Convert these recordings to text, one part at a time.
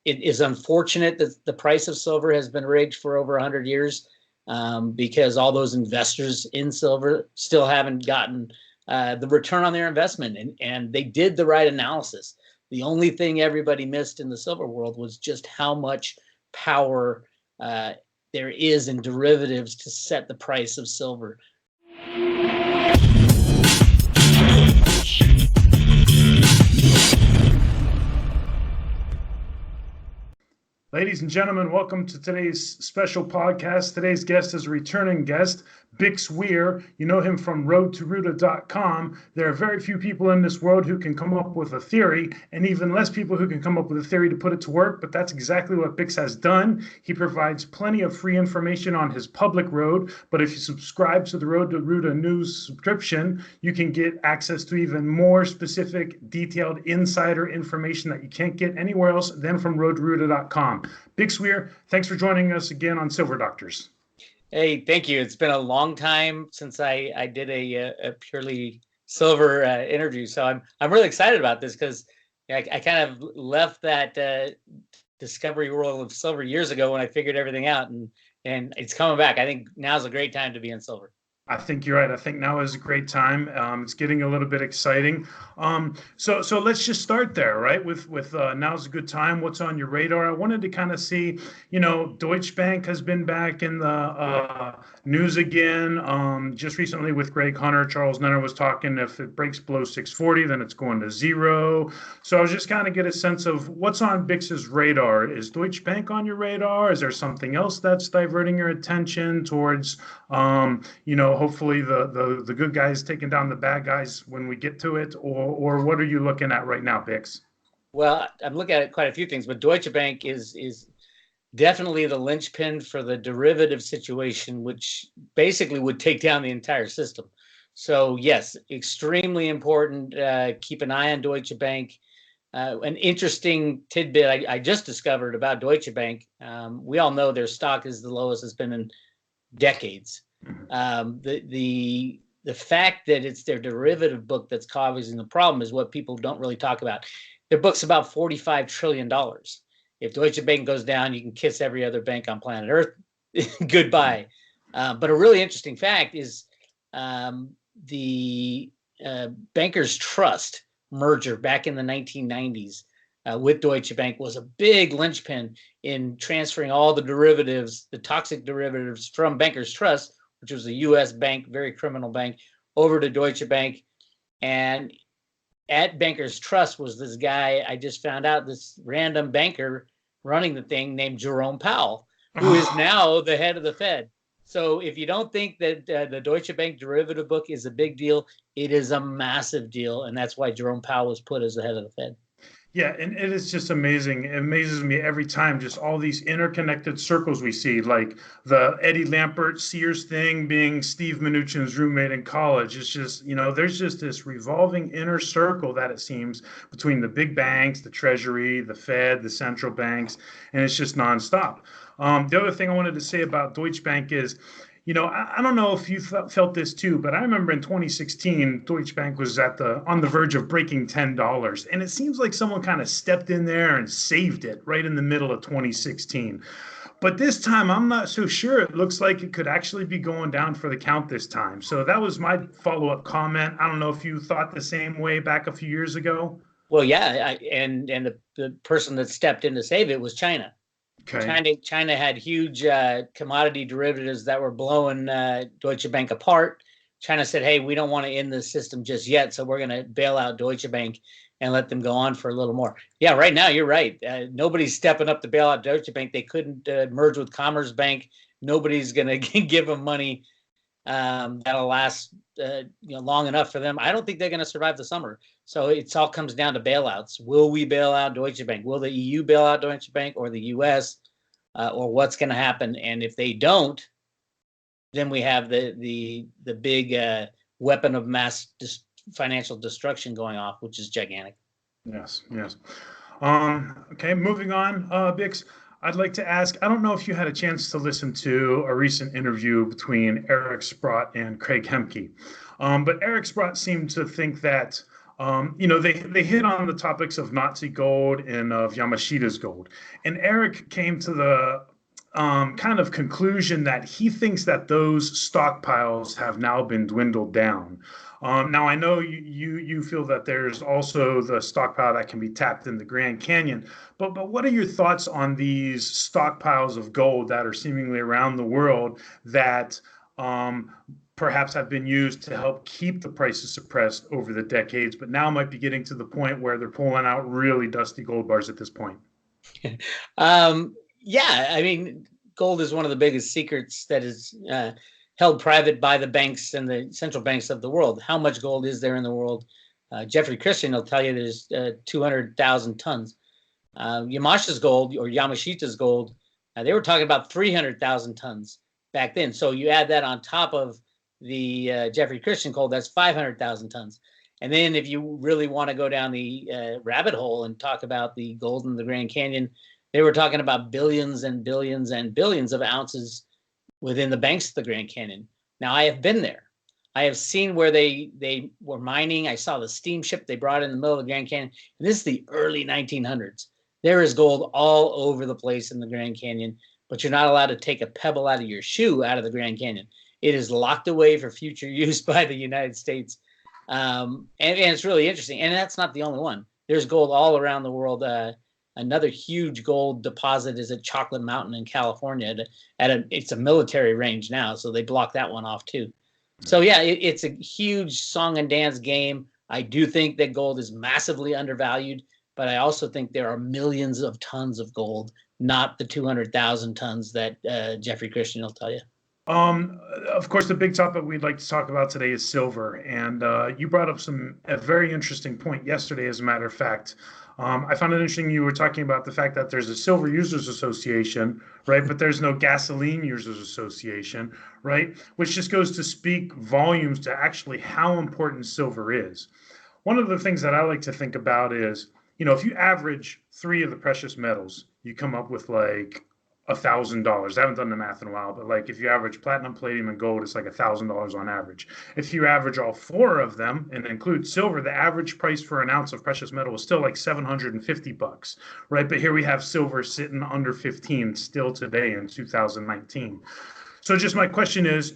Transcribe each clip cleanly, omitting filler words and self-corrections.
it is unfortunate that the price of silver has been rigged for over 100 years, because all those investors in silver still haven't gotten the return on their investment, and they did the right analysis. The only thing everybody missed in the silver world was just how much power there is in derivatives to set the price of silver. Ladies and gentlemen, welcome to today's special podcast. Today's guest is a returning guest, Bix Weir. You know him from roadtoruta.com. There are very few people in this world who can come up with a theory, and even less people who can come up with a theory to put it to work, but that's exactly what Bix has done. He provides plenty of free information on his public road, but if you subscribe to the Road to Ruta news subscription, you can get access to even more specific, detailed insider information that you can't get anywhere else than from roadtoruta.com. Bix Weir, thanks for joining us again on Silver Doctors. Hey, thank you. It's been a long time since I did a purely silver interview, so I'm really excited about this because I kind of left that discovery world of silver years ago when I figured everything out, and it's coming back. I think now's a great time to be in silver. I think you're right. I think now is a great time. It's getting a little bit exciting. So let's just start there, right? With now's a good time. What's on your radar? I wanted to kind of see, Deutsche Bank has been back in the news again. Just recently with Greg Hunter, Charles Nenner was talking. If it breaks below 640, then it's going to zero. So I was just kind of get a sense of what's on Bix's radar. Is Deutsche Bank on your radar? Is there something else that's diverting your attention towards, hopefully the good guys taking down the bad guys when we get to it, or what are you looking at right now, Bix? Well, I'm looking at quite a few things, but Deutsche Bank is definitely the linchpin for the derivative situation, which basically would take down the entire system. So yes, extremely important. Keep an eye on Deutsche Bank. An interesting tidbit I just discovered about Deutsche Bank. We all know their stock is the lowest it's been in decades. The fact that it's their derivative book that's causing the problem is what people don't really talk about. Their book's about $45 trillion. If Deutsche Bank goes down, you can kiss every other bank on planet Earth goodbye. But a really interesting fact is the Bankers Trust merger back in the 1990s with Deutsche Bank was a big linchpin in transferring all the derivatives, the toxic derivatives from Bankers Trust, which was a U.S. bank, very criminal bank, over to Deutsche Bank. And at Bankers Trust was this guy, I just found out, this random banker running the thing named Jerome Powell, who is now the head of the Fed. So if you don't think that the Deutsche Bank derivative book is a big deal, it is a massive deal. And that's why Jerome Powell was put as the head of the Fed. Yeah, and it is just amazing. It amazes me every time, just all these interconnected circles we see, like the Eddie Lampert Sears thing being Steve Mnuchin's roommate in college. It's just, there's just this revolving inner circle that it seems between the big banks, the Treasury, the Fed, the central banks, and it's just nonstop. The other thing I wanted to say about Deutsche Bank is, I don't know if you felt this too, but I remember in 2016, Deutsche Bank was on the verge of breaking $10. And it seems like someone kind of stepped in there and saved it right in the middle of 2016. But this time, I'm not so sure. It looks like it could actually be going down for the count this time. So that was my follow-up comment. I don't know if you thought the same way back a few years ago. Well, yeah. And the person that stepped in to save it was China. Okay. China had huge commodity derivatives that were blowing Deutsche Bank apart. China said, hey, we don't want to end the system just yet, so we're going to bail out Deutsche Bank and let them go on for a little more. Yeah, right now, you're right. Nobody's stepping up to bail out Deutsche Bank. They couldn't merge with Commerzbank. Nobody's going to give them money that'll last long enough for them. I don't think they're going to survive the summer. So it all comes down to bailouts. Will we bail out Deutsche Bank? Will the EU bail out Deutsche Bank, or the US, or what's going to happen? And if they don't, then we have the big weapon of mass financial destruction going off, which is gigantic. Yes. Okay, moving on, Bix. I'd like to ask, I don't know if you had a chance to listen to a recent interview between Eric Sprott and Craig Hemke, but Eric Sprott seemed to think that They hit on the topics of Nazi gold and of Yamashita's gold. And Eric came to the kind of conclusion that he thinks that those stockpiles have now been dwindled down. Now, I know you feel that there's also the stockpile that can be tapped in the Grand Canyon, but what are your thoughts on these stockpiles of gold that are seemingly around the world that perhaps have been used to help keep the prices suppressed over the decades, but now might be getting to the point where they're pulling out really dusty gold bars at this point? Yeah, I mean, gold is one of the biggest secrets that is held private by the banks and the central banks of the world. How much gold is there in the world? Jeffrey Christian will tell you there's 200,000 tons. Yamashita's gold, they were talking about 300,000 tons back then. So you add that on top of the Jeffrey Christian gold, that's 500,000 tons. And then if you really want to go down the rabbit hole and talk about the gold in the Grand Canyon, they were talking about billions and billions and billions of ounces within the banks of the Grand Canyon. Now, I have been there. I have seen where they were mining. I saw the steamship they brought in the middle of the Grand Canyon. And this is the early 1900s. There is gold all over the place in the Grand Canyon, but you're not allowed to take a pebble out of your shoe out of the Grand Canyon. It is locked away for future use by the United States. And it's really interesting. And that's not the only one. There's gold all around the world. Another huge gold deposit is at Chocolate Mountain in California. It's a military range now, so they blocked that one off too. So yeah, it's a huge song and dance game. I do think that gold is massively undervalued, but I also think there are millions of tons of gold, not the 200,000 tons that Jeffrey Christian will tell you. Of course, the big topic we'd like to talk about today is silver. And you brought up a very interesting point yesterday, as a matter of fact. I found it interesting you were talking about the fact that there's a Silver Users Association, right? But there's no Gasoline Users Association, right? Which just goes to speak volumes to actually how important silver is. One of the things that I like to think about is, if you average 3 of the precious metals, you come up with like $1,000. I haven't done the math in a while, but like if you average platinum, palladium, and gold, it's like $1,000 on average. If you average all 4 of them and include silver, the average price for an ounce of precious metal is still like $750, right? But here we have silver sitting under 15 still today in 2019. So just my question is,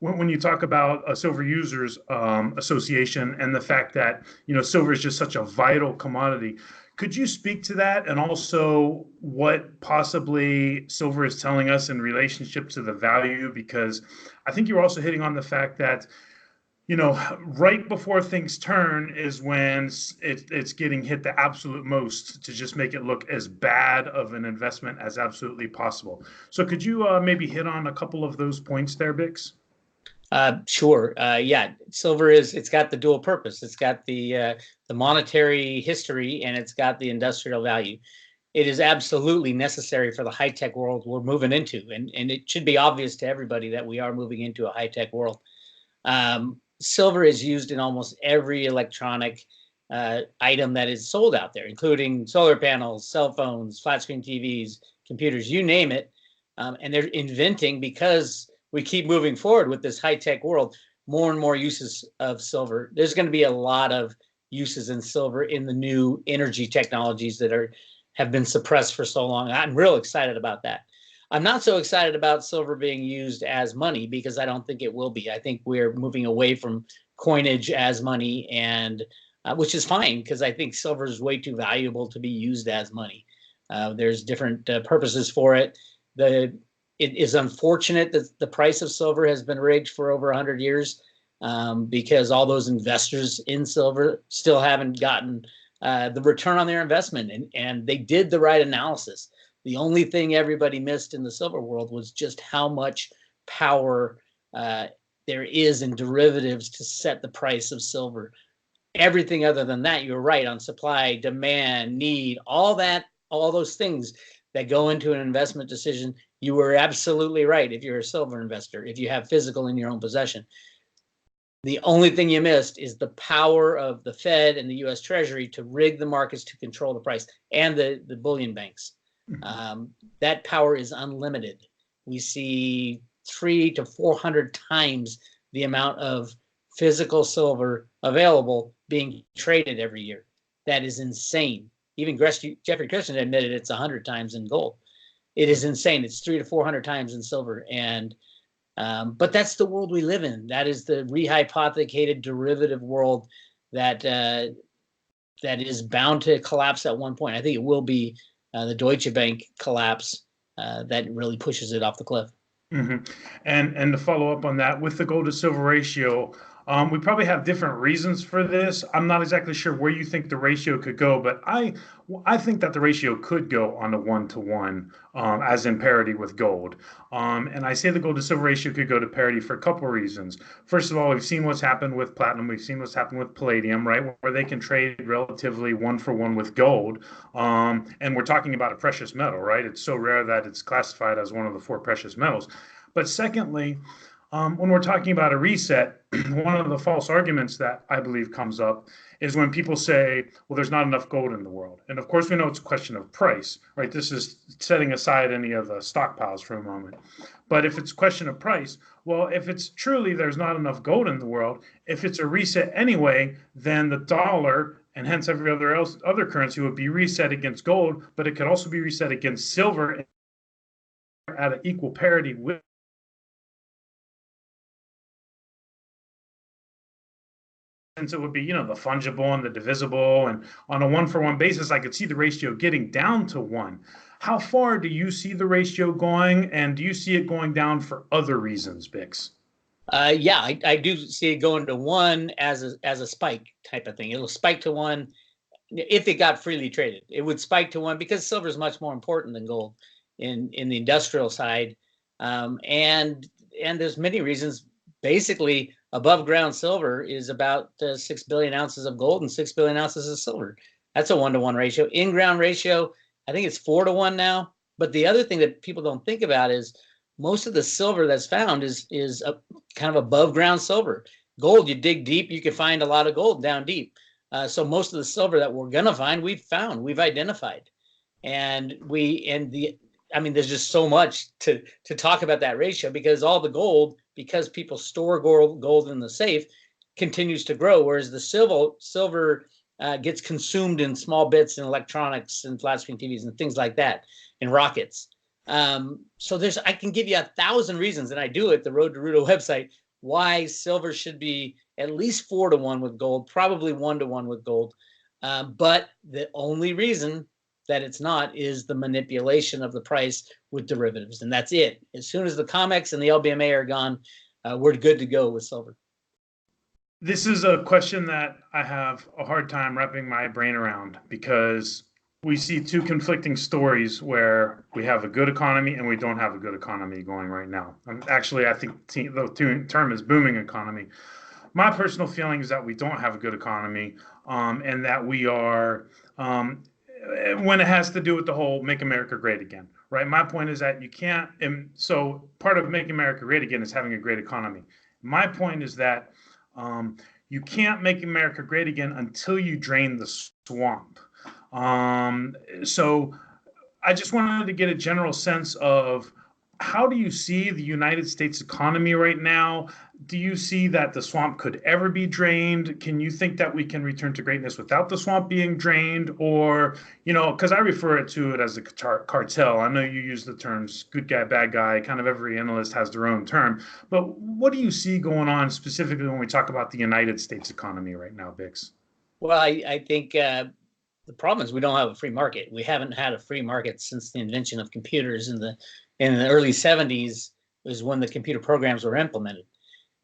when you talk about a Silver Users Association and the fact that, silver is just such a vital commodity, could you speak to that, and also what possibly silver is telling us in relationship to the value? Because I think you're also hitting on the fact that, right before things turn is when it's getting hit the absolute most to just make it look as bad of an investment as absolutely possible. So could you maybe hit on a couple of those points there, Bix? Sure. Yeah, silver it's got the dual purpose. It's got the monetary history, and it's got the industrial value. It is absolutely necessary for the high-tech world we're moving into, and it should be obvious to everybody that we are moving into a high-tech world. Silver is used in almost every electronic item that is sold out there, including solar panels, cell phones, flat screen TVs, computers, you name it. And they're inventing, because we keep moving forward with this high-tech world, more and more uses of silver. There's going to be a lot of uses in silver in the new energy technologies that have been suppressed for so long. I'm real excited about that. I'm not so excited about silver being used as money, because I don't think it will be. I think we're moving away from coinage as money, and which is fine, because I think silver is way too valuable to be used as money. There's different purposes for it. It is unfortunate that the price of silver has been rigged for over 100 years, because all those investors in silver still haven't gotten the return on their investment, and they did the right analysis. The only thing everybody missed in the silver world was just how much power there is in derivatives to set the price of silver. Everything other than that, you're right on supply, demand, need, all those things that go into an investment decision. You were absolutely right if you're a silver investor, if you have physical in your own possession. The only thing you missed is the power of the Fed and the U.S. Treasury to rig the markets to control the price, and the bullion banks. That power is unlimited. We see 300 to 400 times the amount of physical silver available being traded every year. That is insane. Even Jeffrey Christian admitted it's 100 times in gold. It is insane. It's 300 to 400 times in silver. And but that's the world we live in. That is the rehypothecated derivative world that that is bound to collapse at one point. I think it will be the Deutsche Bank collapse that really pushes it off the cliff. Mm-hmm. And to follow up on that, with the gold to silver ratio, we probably have different reasons for this. I'm not exactly sure where you think the ratio could go, but I think that the ratio could go on a 1-to-1, as in parity with gold. And I say the gold to silver ratio could go to parity for a couple of reasons. First of all, we've seen what's happened with platinum. We've seen what's happened with palladium, right, where they can trade relatively 1-for-1 with gold. And we're talking about a precious metal, right? It's so rare that it's classified as one of the 4 precious metals. But secondly, when we're talking about a reset, one of the false arguments that I believe comes up is when people say, well, there's not enough gold in the world. And of course, we know it's a question of price, right? This is setting aside any of the stockpiles for a moment. But if it's a question of price, well, if it's truly there's not enough gold in the world, if it's a reset anyway, then the dollar and hence every other currency would be reset against gold, but it could also be reset against silver at an equal parity with. Since it would be, the fungible and the divisible, and on a 1-for-1 basis, I could see the ratio getting down to 1. How far do you see the ratio going, and do you see it going down for other reasons, Bix? Yeah, I do see it going to 1 as a spike type of thing. It'll spike to 1 if it got freely traded. It would spike to 1 because silver is much more important than gold in the industrial side, and there's many reasons. Basically, above ground silver is about 6 billion ounces of gold and 6 billion ounces of silver. That's a 1-to-1 ratio. In ground ratio, I think it's 4-to-1 now. But the other thing that people don't think about is most of the silver that's found is kind of above ground silver. Gold, you dig deep, you can find a lot of gold down deep. So most of the silver that we're gonna find, we've identified, and there's just so much to talk about that ratio, because all the gold, because people store gold in the safe, continues to grow, whereas the silver gets consumed in small bits in electronics and flat screen TVs and things like that, in rockets. So I can give you 1,000 reasons, and I do it, the Road to Rudo website, why silver should be at least 4-to-1 with gold, probably 1-to-1 with gold. But the only reason that it's not is the manipulation of the price with derivatives, and that's it. As soon as the COMEX and the LBMA are gone, we're good to go with silver. This is a question that I have a hard time wrapping my brain around, because we see 2 conflicting stories where we have a good economy and we don't have a good economy going right now. Actually, I think the term is booming economy. My personal feeling is that we don't have a good economy, and that we are, when it has to do with the whole Make America Great Again, right? My point is that you can't, and so part of Make America Great Again is having a great economy. My point is that you can't make America great again until you drain the swamp. So I just wanted to get a general sense of, how do you see the United States economy right now? Do you see that the swamp could ever be drained? Can you think that we can return to greatness without the swamp being drained? Or, because I refer to it as a cartel. I know you use the terms good guy, bad guy, kind of every analyst has their own term. But what do you see going on specifically when we talk about the United States economy right now, Bix? Well, I think the problem is we don't have a free market. We haven't had a free market since the invention of computers in the early 70s, was when the computer programs were implemented.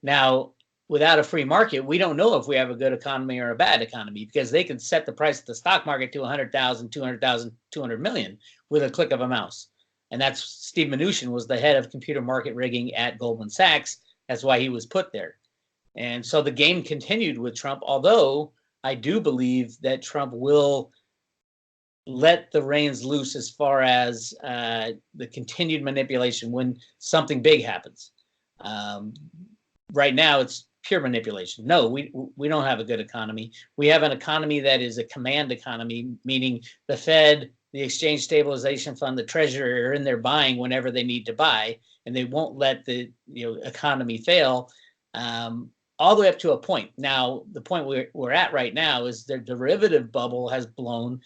Now, without a free market, we don't know if we have a good economy or a bad economy, because they can set the price of the stock market to 100,000, 200,000, 200 million with a click of a mouse. And that's Steve Mnuchin was the head of computer market rigging at Goldman Sachs. That's why he was put there. And so the game continued with Trump, although I do believe that Trump will let the reins loose as far as the continued manipulation when something big happens. Right now, it's pure manipulation. No, we don't have a good economy. We have an economy that is a command economy, meaning the Fed, the Exchange Stabilization Fund, the Treasury are in there buying whenever they need to buy, and they won't let the economy fail. all the way up to a point. Now, the point we're at right now is the derivative bubble has blown.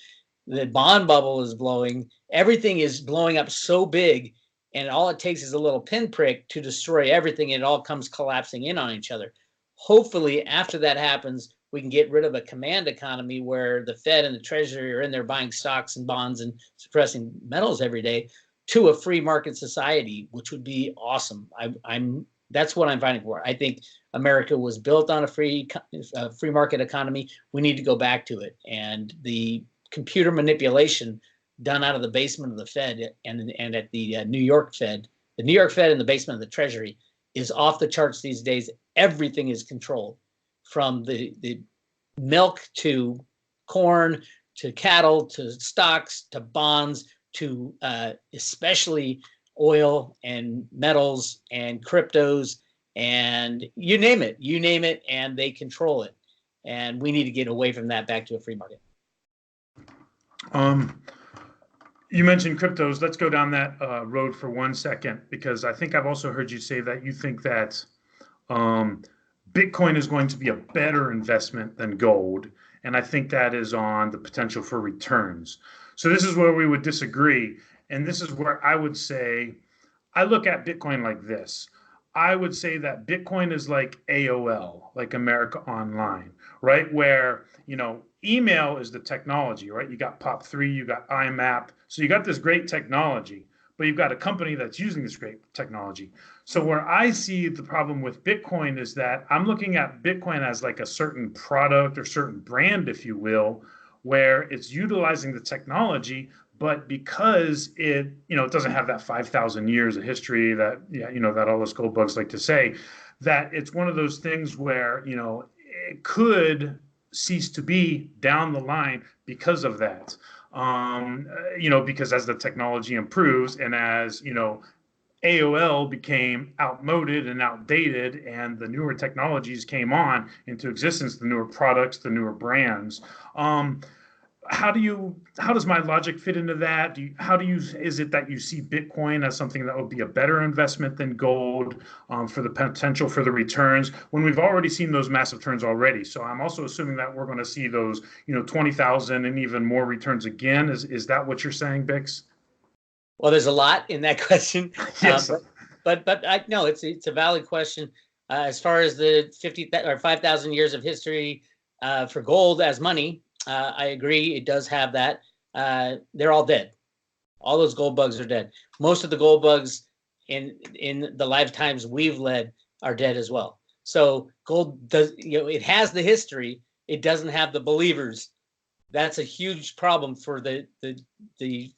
The bond bubble is blowing. Everything is blowing up so big, and all it takes is a little pinprick to destroy everything, and it all comes collapsing in on each other. Hopefully, after that happens, we can get rid of a command economy where the Fed and the Treasury are in there buying stocks and bonds and suppressing metals every day, to a free market society, which would be awesome. That's what I'm fighting for. I think America was built on a free market economy. We need to go back to it. And the computer manipulation done out of the basement of the Fed and at the New York Fed in the basement of the Treasury is off the charts these days. Everything is controlled, from the milk to corn to cattle to stocks to bonds to especially oil and metals and cryptos, and you name it, and they control it. And we need to get away from that back to a free market. You mentioned cryptos. Let's go down that road for 1 second, because I think I've also heard you say that you think that Bitcoin is going to be a better investment than gold. And I think that is on the potential for returns. So this is where we would disagree. And this is where I would say, I look at Bitcoin like this. I would say that Bitcoin is like AOL, like America Online, right? Where, email is the technology, right? You got POP3, you got IMAP. So you got this great technology, but you've got a company that's using this great technology. So where I see the problem with Bitcoin is that I'm looking at Bitcoin as like a certain product or certain brand, if you will, where it's utilizing the technology, but because it doesn't have that 5,000 years of history that, that all those gold bugs like to say, that it's one of those things where, it could cease to be down the line because of that. Because as the technology improves and as, AOL became outmoded and outdated and the newer technologies came on into existence, the newer products, the newer brands. How does my logic fit into that? Is it that you see Bitcoin as something that would be a better investment than gold for the potential for the returns when we've already seen those massive returns already? So I'm also assuming that we're going to see those, 20,000 and even more returns again. Is that what you're saying, Bix? Well, there's a lot in that question. Yes. But no, it's a valid question. As far as the 50 or 5,000 years of history for gold as money, I agree. It does have that. They're all dead. All those gold bugs are dead. Most of the gold bugs in the lifetimes we've led are dead as well. So gold does, it has the history. It doesn't have the believers. That's a huge problem for the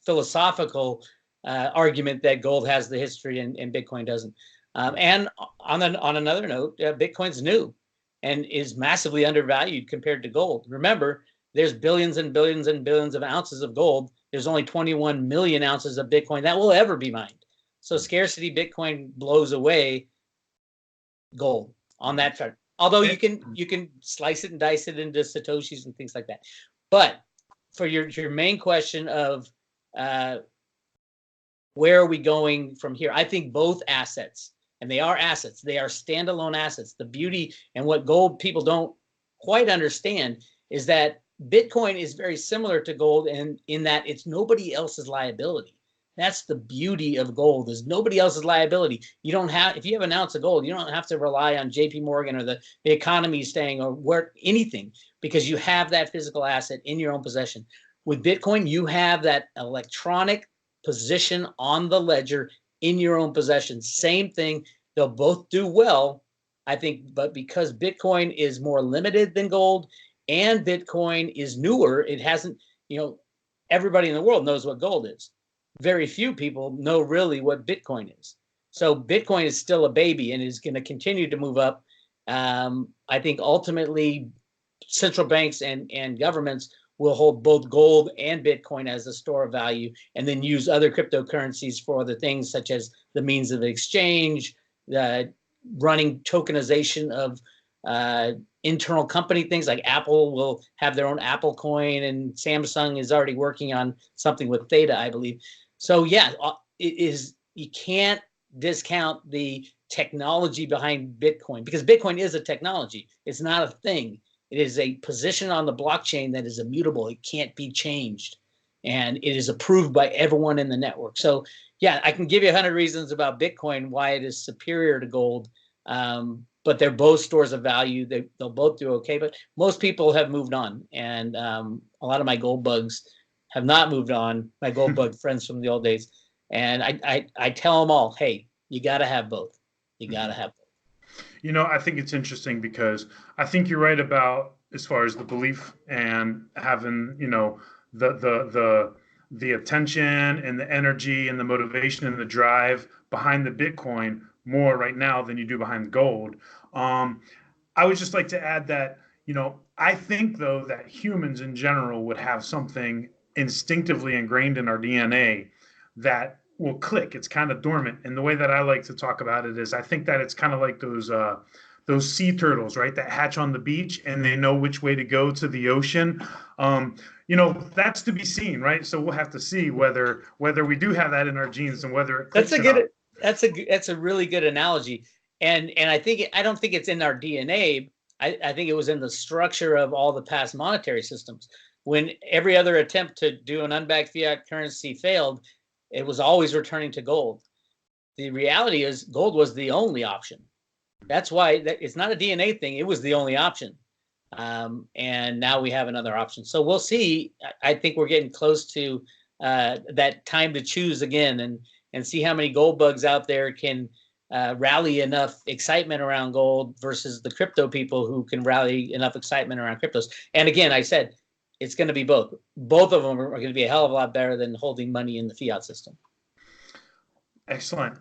philosophical argument that gold has the history and Bitcoin doesn't. And on another note, Bitcoin's new and is massively undervalued compared to gold. Remember, there's billions and billions and billions of ounces of gold. There's only 21 million ounces of Bitcoin that will ever be mined. So scarcity Bitcoin blows away gold on that front. Although you can slice it and dice it into Satoshis and things like that. But for your main question of where are we going from here? I think both assets, and they are assets, they are standalone assets. The beauty and what gold people don't quite understand is that Bitcoin is very similar to gold in that it's nobody else's liability. That's the beauty of gold, is nobody else's liability. You don't have, if you have an ounce of gold, you don't have to rely on JP Morgan or the economy staying or anything, because you have that physical asset in your own possession. With Bitcoin, you have that electronic position on the ledger in your own possession. Same thing. They'll both do well, I think, but because Bitcoin is more limited than gold and Bitcoin is newer, it hasn't, everybody in the world knows what gold is. Very few people know really what Bitcoin is. So Bitcoin is still a baby and is going to continue to move up. I think ultimately central banks and governments will hold both gold and Bitcoin as a store of value, and then use other cryptocurrencies for other things, such as the means of exchange, the running tokenization of internal company things. Like Apple will have their own Apple coin, and Samsung is already working on something with Theta, I believe. So yeah, it is. You can't discount the technology behind Bitcoin, because Bitcoin is a technology. It's not a thing. It is a position on the blockchain that is immutable. It can't be changed. And it is approved by everyone in the network. So yeah, I can give you 100 reasons about Bitcoin, why it is superior to gold. But they're both stores of value. They'll both do okay. But most people have moved on. And a lot of my gold bugs have not moved on, my gold bug friends from the old days. And I tell them all, hey, you got to have both. You got to have both. You know, I think it's interesting because I think you're right about as far as the belief and having, you know, the attention and the energy and the motivation and the drive behind the Bitcoin more right now than you do behind the gold. I would just like to add that, you know, I think though that humans in general would have something instinctively ingrained in our DNA that will click. It's kind of dormant. And the way that I like to talk about it is I think that it's kind of like those sea turtles, right, that hatch on the beach and they know which way to go to the ocean. You know, that's to be seen, right? So we'll have to see whether we do have that in our genes and whether it clicks. That's a really good analogy. And I don't think it's in our DNA. I think it was in the structure of all the past monetary systems. When every other attempt to do an unbacked fiat currency failed, it was always returning to gold. The reality is gold was the only option. That's why it's not a DNA thing. It was the only option. And now we have another option. So we'll see. I think we're getting close to that time to choose again and see how many gold bugs out there can rally enough excitement around gold versus the crypto people who can rally enough excitement around cryptos. And again, I said, it's going to be both. Both of them are going to be a hell of a lot better than holding money in the fiat system. Excellent.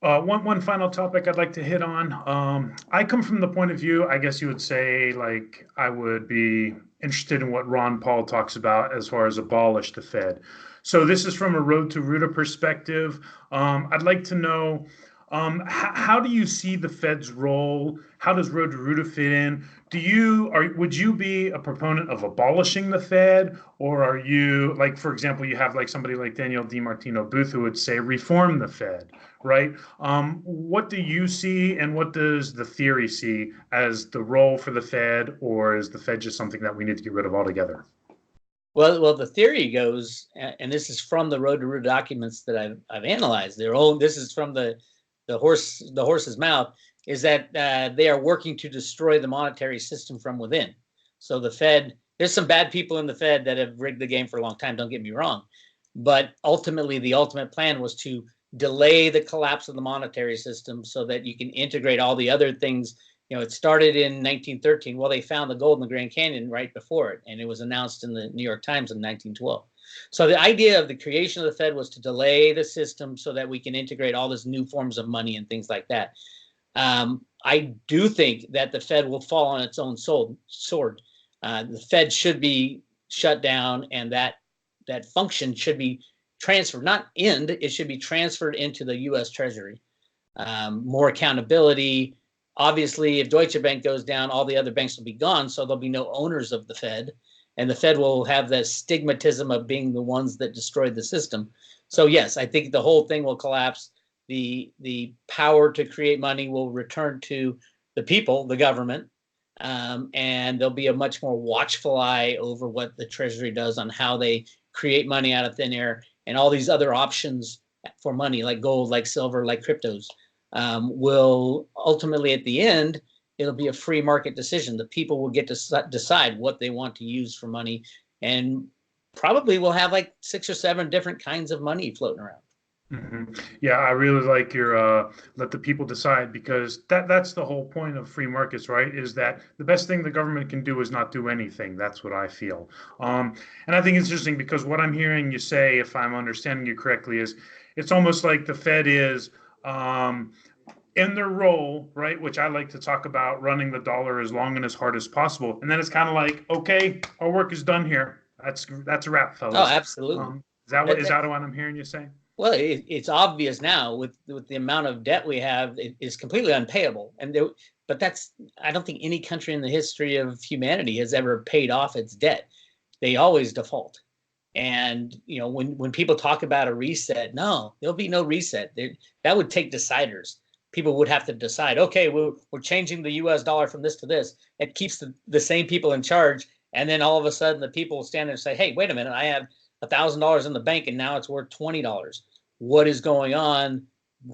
One final topic I'd like to hit on. I come from the point of view, I guess you would say, like I would be interested in what Ron Paul talks about as far as abolish the Fed. So this is from a Road to Ruta perspective. I'd like to know, how do you see the Fed's role? How does Road to Ruta fit in? Would you be a proponent of abolishing the Fed, or are you, like, for example, you have like somebody like Daniel DiMartino Booth who would say reform the Fed, right? What do you see, and what does the theory see as the role for the Fed, or is the Fed just something that we need to get rid of altogether? Well, the theory goes, and this is from the Road to Ruta documents that I've analyzed. This is from the horse's mouth, is that they are working to destroy the monetary system from within. So the Fed, there's some bad people in the Fed that have rigged the game for a long time, don't get me wrong. But ultimately, the ultimate plan was to delay the collapse of the monetary system so that you can integrate all the other things. You know, it started in 1913. Well, they found the gold in the Grand Canyon right before it, and it was announced in the New York Times in 1912. So the idea of the creation of the Fed was to delay the system so that we can integrate all these new forms of money and things like that. I do think that the Fed will fall on its own sword. The Fed should be shut down, and that function should be transferred, not end. It should be transferred into the U.S. Treasury. More accountability. Obviously, if Deutsche Bank goes down, all the other banks will be gone, so there'll be no owners of the Fed. And the Fed will have the stigmatism of being the ones that destroyed the system. So yes, I think the whole thing will collapse. The power to create money will return to the people, the government, and there'll be a much more watchful eye over what the Treasury does on how they create money out of thin air, and all these other options for money, like gold, like silver, like cryptos, will ultimately, at the end, it'll be a free market decision. The people will get to decide what they want to use for money, and probably we'll have like 6 or 7 different kinds of money floating around. Mm-hmm. Yeah, I really like your let the people decide, because that's the whole point of free markets, right? Is that the best thing the government can do is not do anything. That's what I feel. And I think it's interesting because what I'm hearing you say, if I'm understanding you correctly, is it's almost like the Fed is in their role, right, which I like to talk about, running the dollar as long and as hard as possible. And then it's kind of like, okay, our work is done here. That's a wrap, fellas. Oh, absolutely. Is that what I'm hearing you say? Well, it's obvious now with the amount of debt we have, it is completely unpayable. But I don't think any country in the history of humanity has ever paid off its debt. They always default. And you know, when people talk about a reset, no, there'll be no reset. That would take deciders. people would have to decide, okay, we're changing the US dollar from this to this. It keeps the same people in charge. And then all of a sudden the people stand there and say, hey, wait a minute, I have $1,000 in the bank and now it's worth $20. What is going on?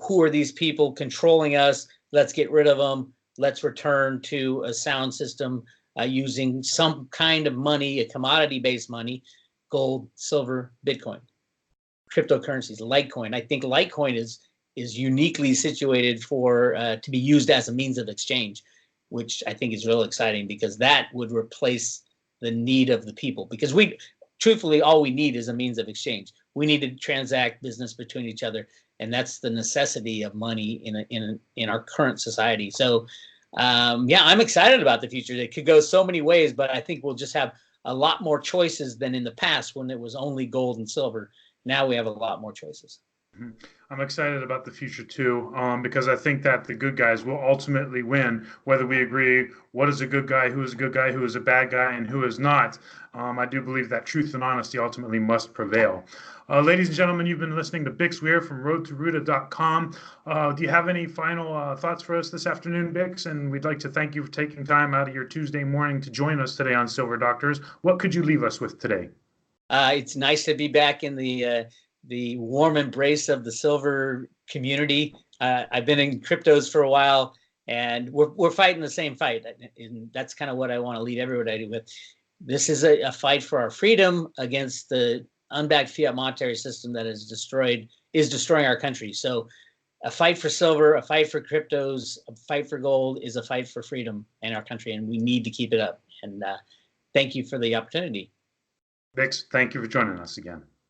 Who are these people controlling us? Let's get rid of them. Let's return to a sound system using some kind of money, a commodity-based money, gold, silver, Bitcoin, cryptocurrencies, Litecoin. I think Litecoin is uniquely situated for to be used as a means of exchange, which I think is real exciting because that would replace the need of the people. Because truthfully, all we need is a means of exchange. We need to transact business between each other, and that's the necessity of money in our current society. So, yeah, I'm excited about the future. It could go so many ways, but I think we'll just have a lot more choices than in the past when it was only gold and silver. Now we have a lot more choices. I'm excited about the future too, because I think that the good guys will ultimately win, whether we agree what is a good guy, who is a good guy, who is a bad guy, and who is not. I do believe that truth and honesty ultimately must prevail. Ladies and gentlemen, you've been listening to Bix Weir from roadtoruta.com. Do you have any final thoughts for us this afternoon, Bix? And we'd like to thank you for taking time out of your Tuesday morning to join us today on Silver Doctors. What could you leave us with today? It's nice to be back in the warm embrace of the silver community. I've been in cryptos for a while, and we're fighting the same fight, and that's kind of what I want to lead everybody with. This is a fight for our freedom against the unbacked fiat monetary system that is destroying our country. So, a fight for silver, a fight for cryptos, a fight for gold is a fight for freedom in our country, and we need to keep it up. And thank you for the opportunity. Bix, thank you for joining us again.